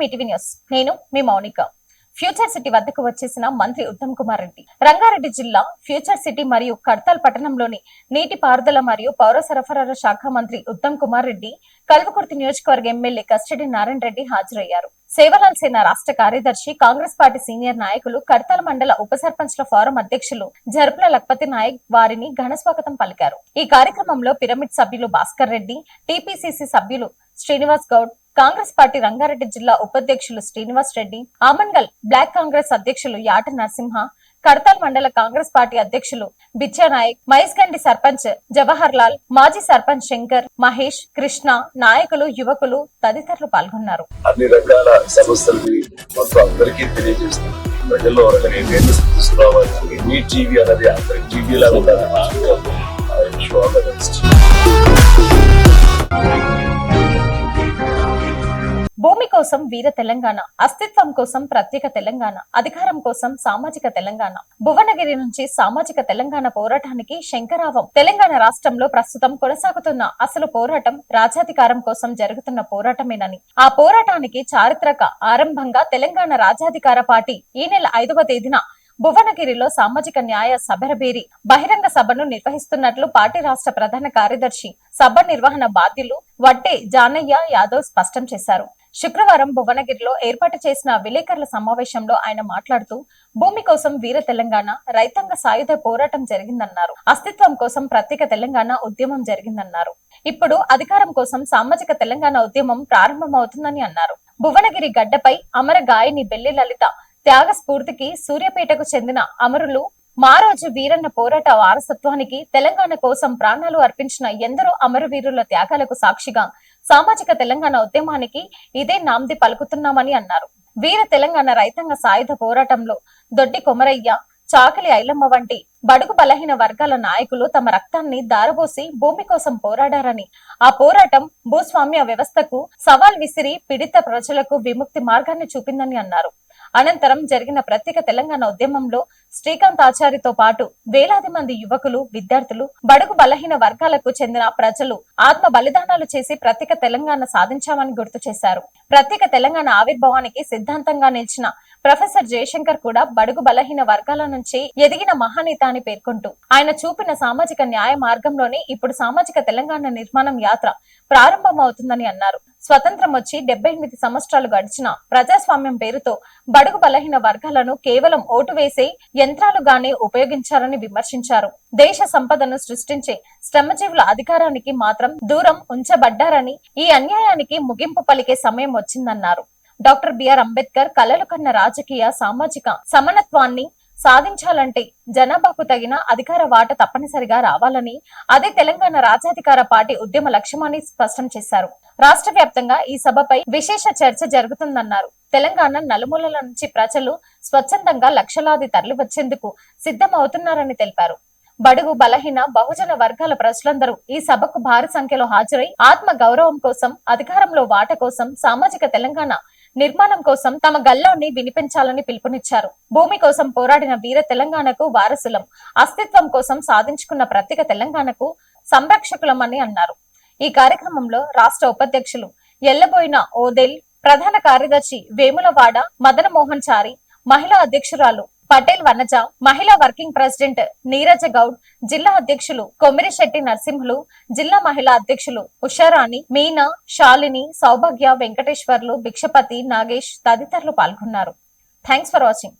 మీ TV news. నేను మీ Mounika. Future city వద్దకు వచ్చేసిన మంత్రి ఉత్తమ్ కుమార్ రెడ్డి రంగారెడ్డి జిల్లా ఫ్యూచర్ సిటీ మరియు కడ్తాల్ పట్టణంలోని నీటి పారుదల మరియు పౌర సరఫరాల శాఖ మంత్రి ఉత్తమ్ కుమార్ రెడ్డి, కల్వకుర్తి నియోజకవర్గ ఎమ్మెల్యే కస్టడీ నారాయణ రెడ్డి హాజరయ్యారు. సేవలాల్ సేన రాష్ట్ర కార్యదర్శి, కాంగ్రెస్ పార్టీ సీనియర్ నాయకులు, కడ్తాల్ మండల ఉప సర్పంచ్ల ఫోరం అధ్యక్షులు జర్పుల లక్పతి నాయక్ వారిని ఘన స్వాగతం పలికారు. ఈ కార్యక్రమంలో పిరమిడ్ సభ్యులు భాస్కర్ రెడ్డి, టీపీసీసీ సభ్యులు శ్రీనివాస్ గౌడ్, కాంగ్రెస్ పార్టీ రంగారెడ్డి జిల్లా ఉపాధ్యక్షులు శ్రీనివాస్ రెడ్డి, ఆమన్గల్ బ్లాక్ కాంగ్రెస్ అధ్యక్షులు యాట నరసింహ, కడ్తాల్ మండల కాంగ్రెస్ పార్టీ అధ్యక్షులు బిచ్చా నాయక్, మైస్గండి సర్పంచ్ జవహర్ లాల్, మాజీ సర్పంచ్ శంకర్, మహేష్, కృష్ణ, నాయకులు, యువకులు తదితరులు పాల్గొన్నారు. అన్ని రకాల సమస్యలని మొత్తం అందరికీ తెలియజేస్తాం. ప్రజల్లో తీసుకురావాలి. మీ టీవీ అనేది అందరికి టీవీ లాగా ఉండాలి. భూమి కోసం వీర తెలంగాణ, అస్తిత్వం కోసం ప్రత్యేక తెలంగాణ, అధికారం కోసం సామాజిక తెలంగాణ. భువనగిరి నుంచి సామాజిక తెలంగాణ పోరాటానికి శంకరావం. తెలంగాణ రాష్ట్రంలో ప్రస్తుతం కొనసాగుతున్న అసలు పోరాటం రాజ్యాధికారం కోసం జరుగుతున్న పోరాటమేనని, ఆ పోరాటానికి చారిత్రక ఆరంభంగా తెలంగాణ రాజ్యాధికార పార్టీ ఈ నెల 5వ తేదీన భువనగిరిలో సామాజిక న్యాయ సభరబేరి బహిరంగ సభను నిర్వహిస్తున్నట్లు పార్టీ రాష్ట్ర ప్రధాన కార్యదర్శి, సభ నిర్వహణ బాధ్యులు వట్టే జానయ్య యాదవ్ స్పష్టం చేశారు. శుక్రవారం భువనగిరిలో ఏర్పాటు చేసిన విలేకరుల సమావేశంలో ఆయన మాట్లాడుతూ, భూమి కోసం వీర తెలంగాణ, రైతాంగ సాయుధ పోరాటం జరిగిందన్నారు. అస్తిత్వం కోసం ప్రత్యేక తెలంగాణ ఉద్యమం జరిగిందన్నారు. ఇప్పుడు అధికారం కోసం సామాజిక తెలంగాణ ఉద్యమం ప్రారంభమవుతుందని అన్నారు. భువనగిరి గడ్డపై అమర గాయని బెల్లి లలిత త్యాగ స్ఫూర్తికి, సూర్యాపేటకు చెందిన అమరులు మారోజు వీరన్న పోరాట వారసత్వానికి, తెలంగాణ కోసం ప్రాణాలు అర్పించిన ఎందరో అమరవీరుల త్యాగాలకు సాక్షిగా సామాజిక తెలంగాణ ఉద్యమానికి ఇదే నాంది పలుకుతున్నామని అన్నారు. వీర తెలంగాణ రైతాంగ సాయుధ పోరాటంలో దొడ్డి కొమరయ్య, చాకలి ఐలమ్మ వంటి బడుగు బలహీన వర్గాల నాయకులు తమ రక్తాన్ని దారబోసి భూమి కోసం పోరాడారని, ఆ పోరాటం భూస్వామ్య వ్యవస్థకు సవాల్ విసిరి పీడిత ప్రజలకు విముక్తి మార్గాన్ని చూపిందని అన్నారు. అనంతరం జరిగిన ప్రత్యేక తెలంగాణ ఉద్యమంలో శ్రీకాంత్ ఆచారితో పాటు వేలాది మంది యువకులు, విద్యార్థులు, బడుగు బలహీన వర్గాలకు చెందిన ప్రజలు ఆత్మ బలిదానాలు చేసి ప్రత్యేక తెలంగాణ సాధించామని గుర్తు చేశారు. ప్రత్యేక తెలంగాణ ఆవిర్భావానికి సిద్ధాంతంగా నిలిచిన ప్రొఫెసర్ జయశంకర్ కూడా బడుగు బలహీన వర్గాల నుంచి ఎదిగిన మహానేత అని పేర్కొంటూ, ఆయన చూపిన సామాజిక న్యాయ మార్గంలోనే ఇప్పుడు సామాజిక తెలంగాణ నిర్మాణం యాత్ర ప్రారంభమవుతుందని అన్నారు. స్వతంత్రం వచ్చి 78 సంవత్సరాలు గడిచిన ప్రజాస్వామ్యం పేరుతో బడుగు బలహీన వర్గాలను కేవలం ఓటు వేసే యంత్రాలుగానే ఉపయోగించారని విమర్శించారు. దేశ సంపదను సృష్టించే శ్రమజీవుల అధికారానికి మాత్రం దూరం ఉంచబడ్డారని, ఈ అన్యాయానికి ముగింపు పలికే సమయం వచ్చిందన్నారు. డాక్టర్ బిఆర్ అంబేద్కర్ కలలు కన్న రాజకీయ, సామాజిక సమానత్వాన్ని సాధించాలంటే జనాభాకు తగిన అధికార వాట తప్పనిసరిగా రావాలని, అదే తెలంగాణ రాజ్యాధికార పార్టీ ఉద్యమ లక్ష్యమని స్పష్టం చేశారు. రాష్ట్ర వ్యాప్తంగా ఈ సభపై విశేష చర్చ జరుగుతుందన్నారు. తెలంగాణ నలుమూలల నుంచి ప్రజలు స్వచ్ఛందంగా లక్షలాది తరలి వచ్చేందుకు సిద్ధమవుతున్నారని తెలిపారు. బడుగు బలహీన బహుజన వర్గాల ప్రజలందరూ ఈ సభకు భారీ సంఖ్యలో హాజరై ఆత్మ గౌరవం కోసం, అధికారంలో వాట కోసం, సామాజిక తెలంగాణ నిర్మాణం కోసం తమ గల్లాన్ని వినిపించాలని పిలుపునిచ్చారు. భూమి కోసం పోరాడిన వీర తెలంగాణకు వారసులం, అస్తిత్వం కోసం సాధించుకున్న ప్రత్యేక తెలంగాణకు సంరక్షకులమని అన్నారు. ఈ కార్యక్రమంలో రాష్ట్ర ఉపాధ్యక్షులు ఎల్లబోయిన ఓదెల్, ప్రధాన కార్యదర్శి వేములవాడ మదన మోహన్ చారి, మహిళా అధ్యక్షురాలు పటేల్ వనజ, మహిళా వర్కింగ్ ప్రెసిడెంట్ నీరజ గౌడ్, జిల్లా అధ్యక్షులు కొమిరిశెట్టి నరసింహులు, జిల్లా మహిళా అధ్యక్షులు ఉషారాణి, మీనా, శాలిని, సౌభాగ్య, వెంకటేశ్వర్లు, భిక్షపతి, నాగేష్ తదితరులు పాల్గొన్నారు. Thanks for watching.